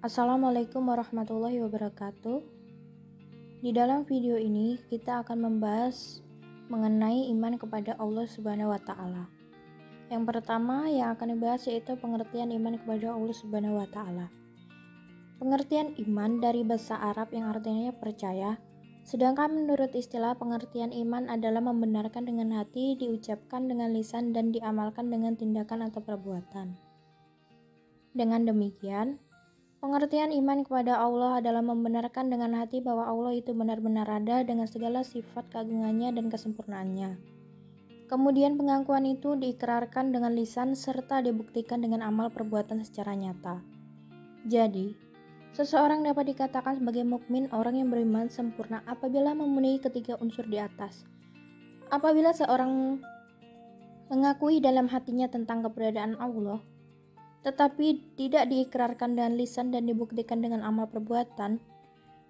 Assalamualaikum warahmatullahi wabarakatuh. Di dalam video ini kita akan membahas mengenai iman kepada Allah Subhanahu wa taala. Yang pertama yang akan dibahas yaitu pengertian iman kepada Allah Subhanahu wa taala. Pengertian iman dari bahasa Arab yang artinya percaya, sedangkan menurut istilah pengertian iman adalah membenarkan dengan hati, diucapkan dengan lisan dan diamalkan dengan tindakan atau perbuatan. Dengan demikian, pengertian iman kepada Allah adalah membenarkan dengan hati bahwa Allah itu benar-benar ada dengan segala sifat keagungannya dan kesempurnaannya. Kemudian pengakuan itu diikrarkan dengan lisan serta dibuktikan dengan amal perbuatan secara nyata. Jadi, seseorang dapat dikatakan sebagai mukmin orang yang beriman sempurna apabila memenuhi ketiga unsur di atas. Apabila seorang mengakui dalam hatinya tentang keberadaan Allah, tetapi tidak diikrarkan dengan lisan dan dibuktikan dengan amal perbuatan,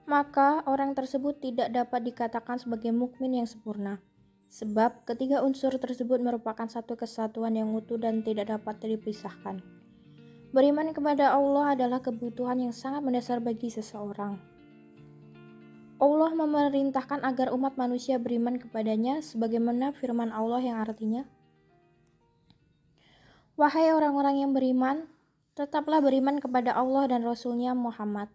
maka orang tersebut tidak dapat dikatakan sebagai mukmin yang sempurna. Sebab ketiga unsur tersebut merupakan satu kesatuan yang utuh dan tidak dapat dipisahkan. Beriman kepada Allah adalah kebutuhan yang sangat mendasar bagi seseorang. Allah memerintahkan agar umat manusia beriman kepadanya sebagaimana firman Allah yang artinya, "Wahai orang-orang yang beriman, tetaplah beriman kepada Allah dan Rasul-Nya Muhammad,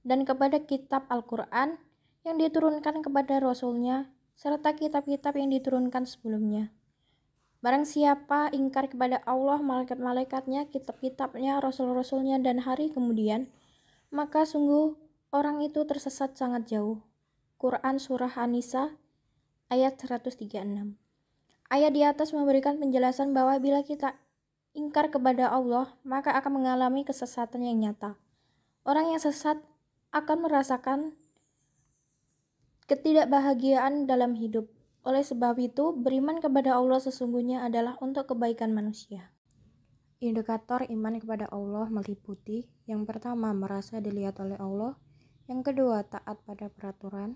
dan kepada kitab Al-Quran yang diturunkan kepada Rasul-Nya, serta kitab-kitab yang diturunkan sebelumnya. Barang siapa ingkar kepada Allah, malaikat-malaikatnya, kitab-kitabnya, Rasul-Rasulnya, dan hari kemudian, maka sungguh orang itu tersesat sangat jauh." Quran Surah An-Nisa ayat 136. Ayat di atas memberikan penjelasan bahwa bila kita ingkar kepada Allah, maka akan mengalami kesesatan yang nyata. Orang yang sesat akan merasakan ketidakbahagiaan dalam hidup. Oleh sebab itu, beriman kepada Allah sesungguhnya adalah untuk kebaikan manusia. Indikator iman kepada Allah meliputi: yang pertama, merasa dilihat oleh Allah; yang kedua, taat pada peraturan;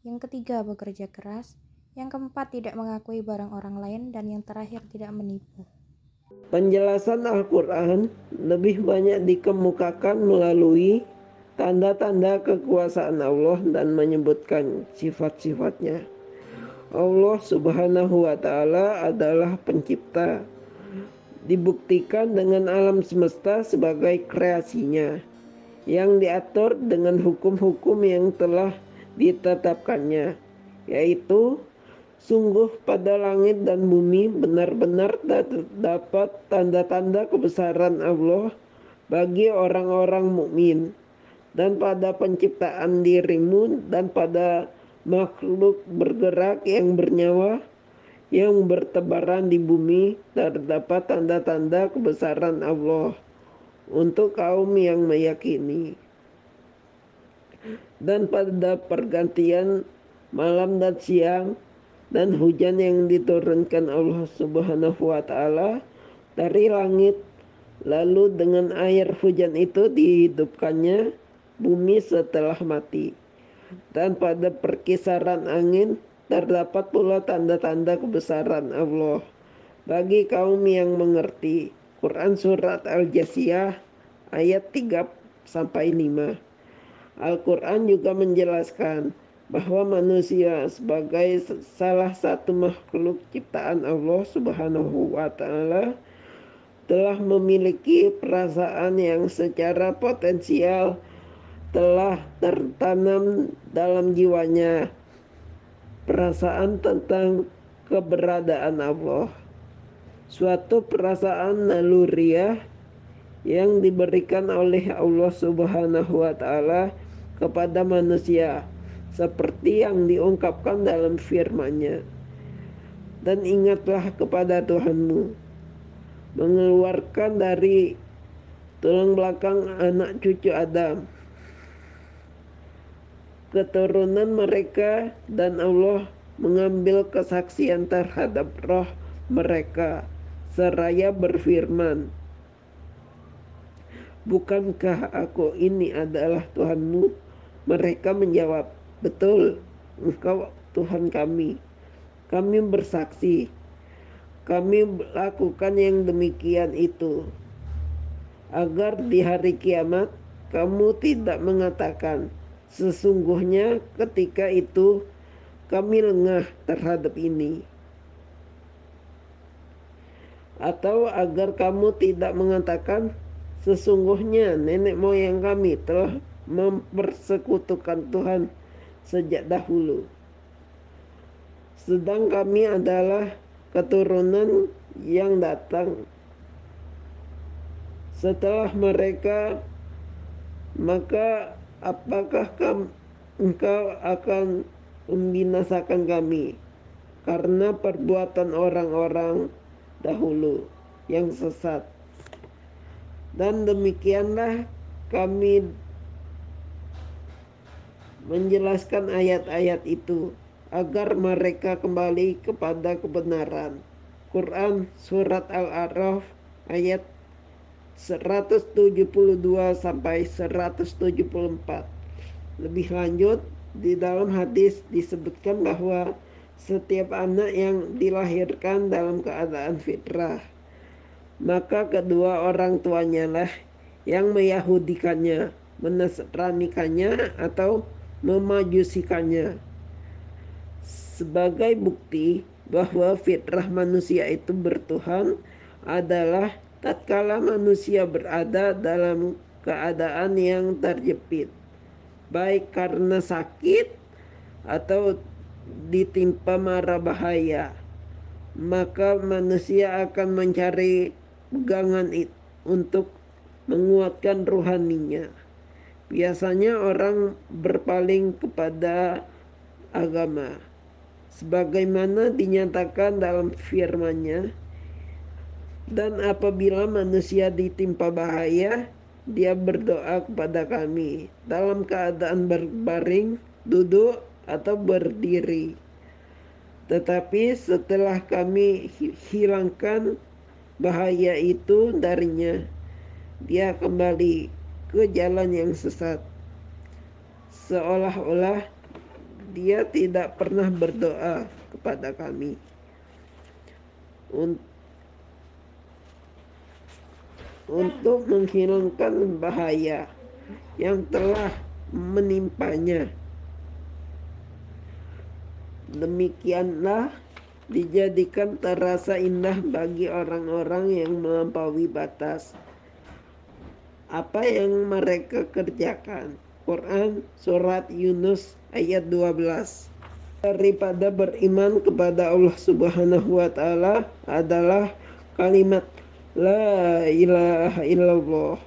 yang ketiga, bekerja keras; yang keempat, tidak mengakui barang orang lain; dan yang terakhir, tidak menipu. Penjelasan Al-Quran lebih banyak dikemukakan melalui tanda-tanda kekuasaan Allah dan menyebutkan sifat-sifatnya. Allah Subhanahu wa ta'ala adalah pencipta, dibuktikan dengan alam semesta sebagai kreasinya yang diatur dengan hukum-hukum yang telah ditetapkannya, yaitu sungguh pada langit dan bumi benar-benar terdapat tanda-tanda kebesaran Allah bagi orang-orang mukmin, dan pada penciptaan dirimu dan pada makhluk bergerak yang bernyawa yang bertebaran di bumi terdapat tanda-tanda kebesaran Allah untuk kaum yang meyakini. Dan pada pergantian malam dan siang dan hujan yang diturunkan Allah Subhanahu wa ta'ala dari langit, lalu dengan air hujan itu dihidupkannya bumi setelah mati. Dan pada perkisaran angin terdapat pula tanda-tanda kebesaran Allah bagi kaum yang mengerti. Quran Surat Al-Jasiyah ayat 3-5. Al-Quran juga menjelaskan bahwa manusia sebagai salah satu makhluk ciptaan Allah Subhanahu wa ta'ala telah memiliki perasaan yang secara potensial telah tertanam dalam jiwanya, perasaan tentang keberadaan Allah, suatu perasaan naluriah yang diberikan oleh Allah Subhanahu wa ta'ala kepada manusia, seperti yang diungkapkan dalam firman-Nya. Dan ingatlah kepada Tuhanmu, mengeluarkan dari tulang belakang anak cucu Adam, keturunan mereka, dan Allah mengambil kesaksian terhadap roh mereka seraya berfirman, "Bukankah aku ini adalah Tuhanmu?" Mereka menjawab, "Betul, Engkau Tuhan kami. Kami bersaksi, kami lakukan yang demikian itu, agar di hari kiamat kamu tidak mengatakan, sesungguhnya ketika itu kami lengah terhadap ini. Atau agar kamu tidak mengatakan, sesungguhnya nenek moyang kami telah mempersekutukan Tuhan sejak dahulu, sedang kami adalah keturunan yang datang setelah mereka. Maka apakah engkau akan membinasakan kami karena perbuatan orang-orang dahulu yang sesat? Dan demikianlah kami menjelaskan ayat-ayat itu agar mereka kembali kepada kebenaran. Quran Surat Al-A'raf ayat 172 sampai 174. Lebih lanjut, di dalam hadis disebutkan bahwa setiap anak yang dilahirkan dalam keadaan fitrah, maka kedua orang tuanya lah yang meyahudikannya, menasranikannya, atau memajusikannya. Sebagai bukti bahwa fitrah manusia itu bertuhan adalah tatkala manusia berada dalam keadaan yang terjepit, baik karena sakit atau ditimpa mara bahaya, maka manusia akan mencari pegangan untuk menguatkan rohaninya. Biasanya orang berpaling kepada agama, sebagaimana dinyatakan dalam firman-Nya. Dan apabila manusia ditimpa bahaya, dia berdoa kepada kami dalam keadaan berbaring, duduk, atau berdiri. Tetapi setelah kami hilangkan bahaya itu darinya, dia kembali ke jalan yang sesat, seolah-olah dia tidak pernah berdoa kepada kami untuk menghilangkan bahaya yang telah menimpanya. Demikianlah dijadikan terasa indah bagi orang-orang yang melampaui batas apa yang mereka kerjakan. Quran Surat Yunus ayat 12. Daripada beriman kepada Allah Subhanahu wa Ta'ala adalah kalimat La ilaha illallah,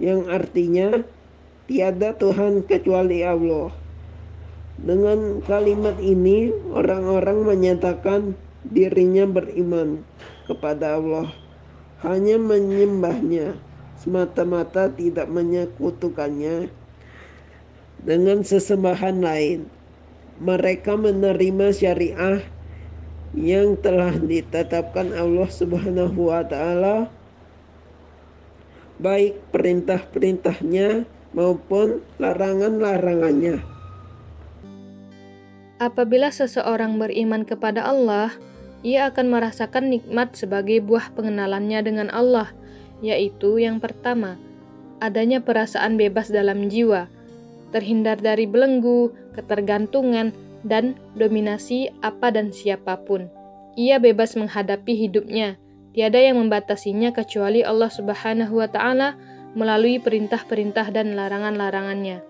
yang artinya tiada Tuhan kecuali Allah. Dengan kalimat ini orang-orang menyatakan dirinya beriman kepada Allah, hanya menyembahnya semata-mata, tidak menyekutukannya dengan sesembahan lain. Mereka menerima syariah yang telah ditetapkan Allah Subhanahu wa Ta'ala, baik perintah-perintahnya maupun larangan-larangannya. Apabila seseorang beriman kepada Allah, ia akan merasakan nikmat sebagai buah pengenalannya dengan Allah, yaitu yang pertama, adanya perasaan bebas dalam jiwa, terhindar dari belenggu, ketergantungan, dan dominasi apa dan siapapun. Ia bebas menghadapi hidupnya, tiada yang membatasinya kecuali Allah Subhanahu wa Ta'ala melalui perintah-perintah dan larangan-larangannya.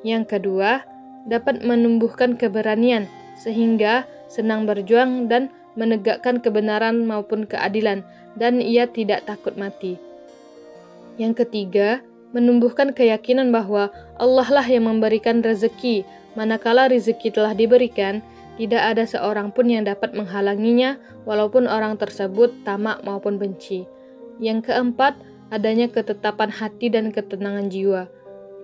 Yang kedua, dapat menumbuhkan keberanian sehingga senang berjuang dan menegakkan kebenaran maupun keadilan, dan ia tidak takut mati. Yang ketiga, menumbuhkan keyakinan bahwa Allah lah yang memberikan rezeki. Manakala rezeki telah diberikan, tidak ada seorang pun yang dapat menghalanginya, walaupun orang tersebut tamak maupun benci. Yang keempat, adanya ketetapan hati dan ketenangan jiwa.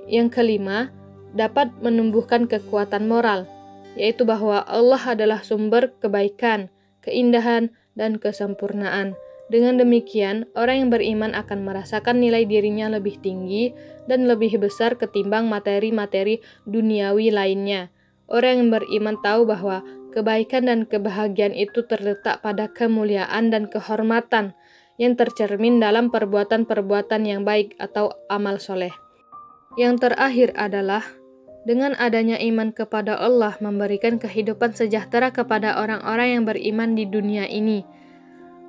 Yang kelima, dapat menumbuhkan kekuatan moral, yaitu bahwa Allah adalah sumber kebaikan, keindahan, dan kesempurnaan. Dengan demikian, orang yang beriman akan merasakan nilai dirinya lebih tinggi dan lebih besar ketimbang materi-materi duniawi lainnya. Orang yang beriman tahu bahwa kebaikan dan kebahagiaan itu terletak pada kemuliaan dan kehormatan yang tercermin dalam perbuatan-perbuatan yang baik atau amal soleh. Yang terakhir adalah dengan adanya iman kepada Allah memberikan kehidupan sejahtera kepada orang-orang yang beriman di dunia ini.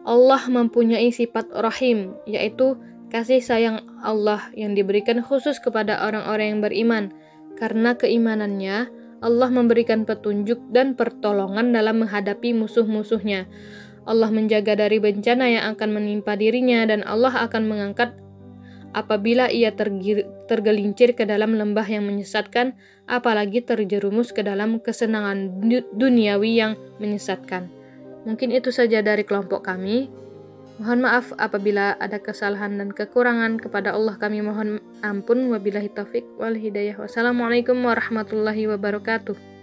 Allah mempunyai sifat rahim, yaitu kasih sayang Allah yang diberikan khusus kepada orang-orang yang beriman. Karena keimanannya, Allah memberikan petunjuk dan pertolongan dalam menghadapi musuh-musuhnya. Allah menjaga dari bencana yang akan menimpa dirinya, dan Allah akan mengangkat apabila ia tergelincir ke dalam lembah yang menyesatkan, apalagi terjerumus ke dalam kesenangan duniawi yang menyesatkan. Mungkin itu saja dari kelompok kami. Mohon maaf apabila ada kesalahan dan kekurangan. Kepada Allah kami mohon ampun. Wabillahi taufik wal hidayah. Wassalamualaikum warahmatullahi wabarakatuh.